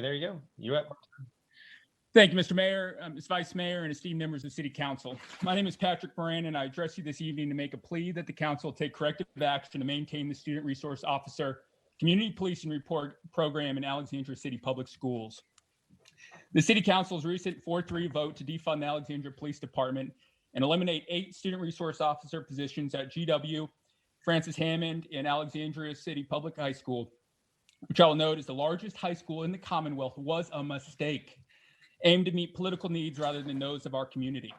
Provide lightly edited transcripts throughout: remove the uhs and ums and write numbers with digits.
there you go. You're up. Thank you, Mr. Mayor, Ms. Vice Mayor, and esteemed members of City Council. My name is Patrick Moran, and I address you this evening to make a plea that the Council take corrective action to maintain the Student Resource Officer Community Policing Report Program in Alexandria City Public Schools. The City Council's recent 4-3 vote to defund the Alexandria Police Department and eliminate 8 Student Resource Officer positions at GW, Francis Hammond, and Alexandria City Public High School, which I will note is the largest high school in the Commonwealth, was a mistake, aimed to meet political needs rather than those of our community.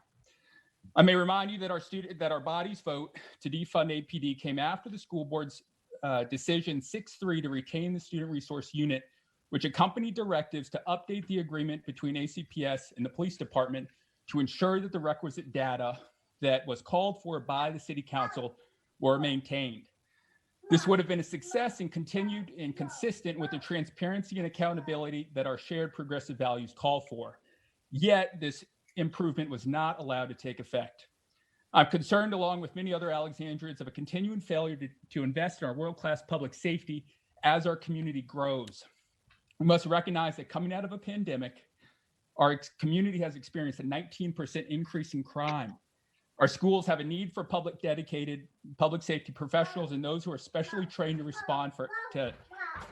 I may remind you that our body's vote to defund APD came after the school board's decision 6-3 to retain the Student Resource Unit, which accompanied directives to update the agreement between ACPS and the police department to ensure that the requisite data that was called for by the City Council were maintained. This would have been a success and continued and consistent with the transparency and accountability that our shared progressive values call for. Yet this improvement was not allowed to take effect. I'm concerned, along with many other Alexandrians, of a continuing failure to invest in our world-class public safety as our community grows. We must recognize that coming out of a pandemic, our community has experienced a 19% increase in crime. Our schools have a need for dedicated public safety professionals and those who are specially trained to respond to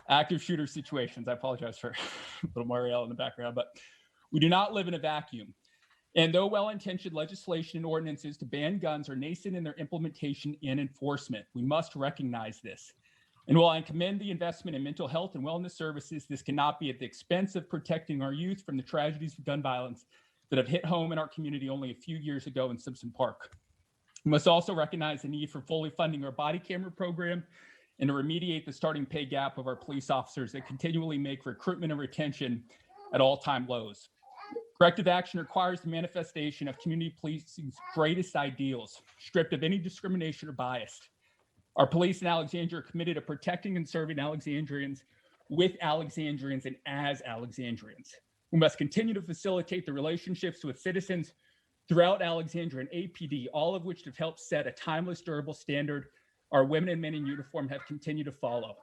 active shooter situations. I apologize for a little Marielle in the background, but we do not live in a vacuum. And though well-intentioned legislation and ordinances to ban guns are nascent in their implementation and enforcement, we must recognize this. And while I commend the investment in mental health and wellness services, this cannot be at the expense of protecting our youth from the tragedies of gun violence that have hit home in our community only a few years ago in Simpson Park. We must also recognize the need for fully funding our body camera program and to remediate the starting pay gap of our police officers that continually make recruitment and retention at all-time lows. Corrective action requires the manifestation of community policing's greatest ideals, stripped of any discrimination or bias. Our police in Alexandria are committed to protecting and serving Alexandrians with Alexandrians and as Alexandrians. We must continue to facilitate the relationships with citizens throughout Alexandria and APD, all of which have helped set a timeless, durable standard our women and men in uniform have continued to follow.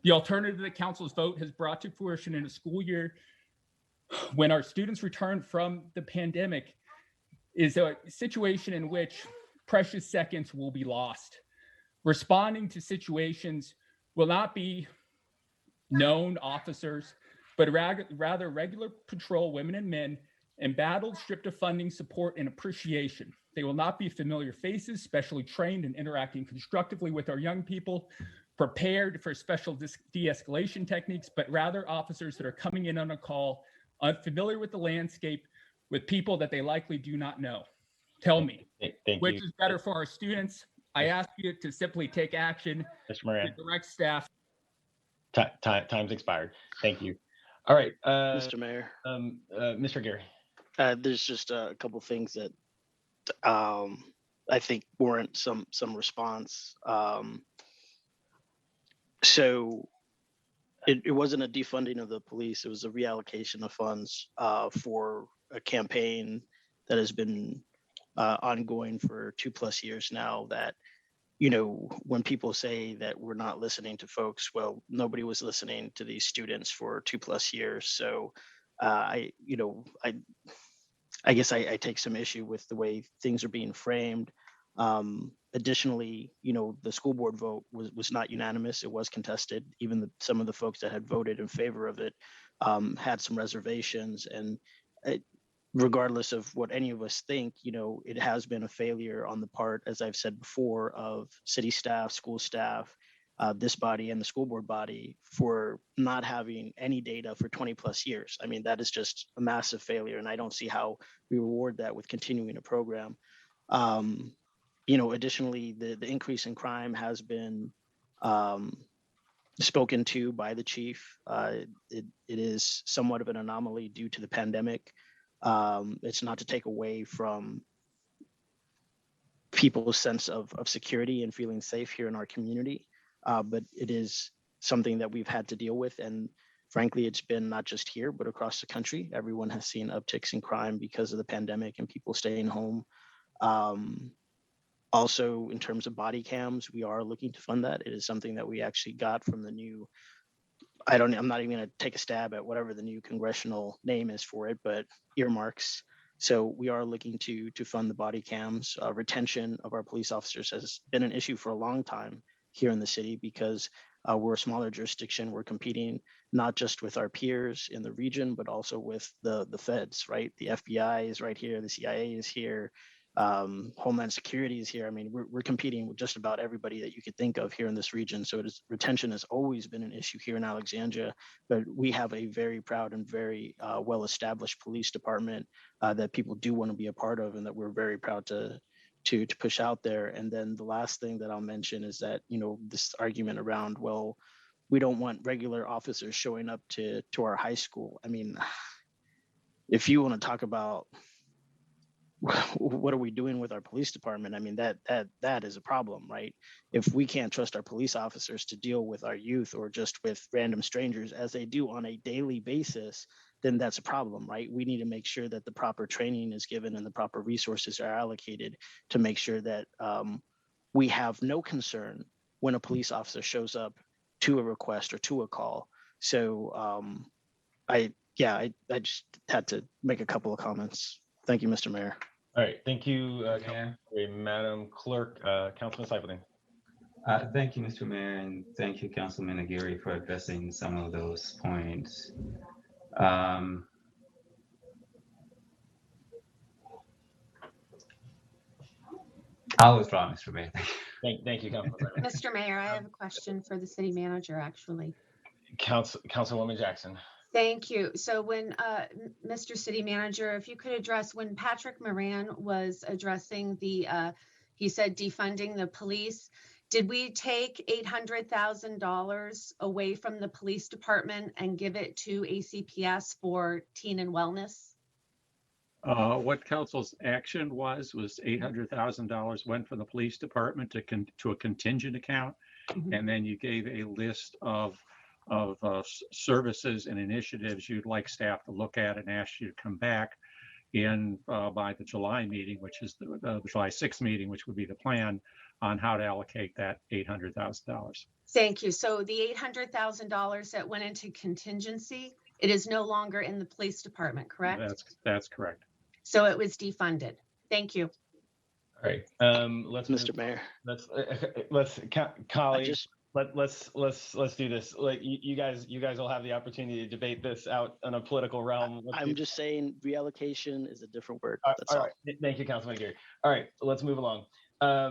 The alternative the council's vote has brought to fruition in a school year when our students return from the pandemic is a situation in which precious seconds will be lost. Responding to situations will not be known officers, but rather regular patrol women and men, embattled, stripped of funding, support, and appreciation. They will not be familiar faces, specially trained and interacting constructively with our young people, prepared for special de-escalation techniques, but rather officers that are coming in on a call, unfamiliar with the landscape, with people that they likely do not know. Tell me, which is better for our students? I ask you to simply take action, Mr. Moran. to direct staff. Time's expired. Thank you. All right, Mr. Mayor. Mr. Gary. There's just a couple things that I think warrant some response. So it wasn't a defunding of the police; it was a reallocation of funds for a campaign that has been ongoing for 2+ years now. That, you know, when people say that we're not listening to folks, well, nobody was listening to these students for 2+ years. So I guess I take some issue with the way things are being framed. Additionally, you know, the school board vote was not unanimous. It was contested. Even some of the folks that had voted in favor of it had some reservations. And regardless of what any of us think, you know, it has been a failure on the part, as I've said before, of city staff, school staff, this body and the school board body for not having any data for 20+ years. I mean, that is just a massive failure, and I don't see how we reward that with continuing a program. You know, additionally, the increase in crime has been spoken to by the chief. It is somewhat of an anomaly due to the pandemic. It's not to take away from people's sense of security and feeling safe here in our community, but it is something that we've had to deal with. And frankly, it's been not just here, but across the country. Everyone has seen upticks in crime because of the pandemic and people staying home. Also, in terms of body cams, we are looking to fund that. It is something that we actually got from the new I'm not even going to take a stab at whatever the new congressional name is for it, but earmarks. So we are looking to fund the body cams. Retention of our police officers has been an issue for a long time here in the city because we're a smaller jurisdiction. We're competing not just with our peers in the region, but also with the feds, right? The FBI is right here. The CIA is here. Homeland Security is here. I mean, we're competing with just about everybody that you could think of here in this region. So retention has always been an issue here in Alexandria, but we have a very proud and very well-established police department that people do want to be a part of, and that we're very proud to push out there. And then the last thing that I'll mention is that, you know, this argument around, well, we don't want regular officers showing up to our high school. I mean, if you want to talk about what are we doing with our police department? I mean, that is a problem, right? If we can't trust our police officers to deal with our youth or just with random strangers as they do on a daily basis, then that's a problem, right? We need to make sure that the proper training is given and the proper resources are allocated to make sure that we have no concern when a police officer shows up to a request or to a call. So I just had to make a couple of comments. Thank you, Mr. Mayor. All right, thank you, Madam Clerk. Councilman Seifelting. Thank you, Mr. Mayor, and thank you, Councilman Aguirre, for addressing some of those points. I'll withdraw, Mr. Mayor. Thank you, Councilman. Mr. Mayor, I have a question for the city manager, actually. Councilwoman Jackson. Thank you. So when, Mr. City Manager, if you could address when Patrick Moran was addressing the, he said defunding the police, did we take $800,000 away from the police department and give it to ACPS for teen and wellness? What council's action was $800,000 went from the police department to a contingent account. Mm-hmm. And then you gave a list of services and initiatives you'd like staff to look at and ask you to come back in by the July meeting, which is the July 6th meeting, which would be the plan on how to allocate that $800,000. Thank you. So the $800,000 that went into contingency, it is no longer in the police department, correct? That's correct. So it was defunded. Thank you. All right, let's Mr. Mayor. Let's colleagues. Let's do this. Like you guys will have the opportunity to debate this out in a political realm. I'm just saying reallocation is a different word. That's all right. Thank you, Councilman Gary. All right, let's move along.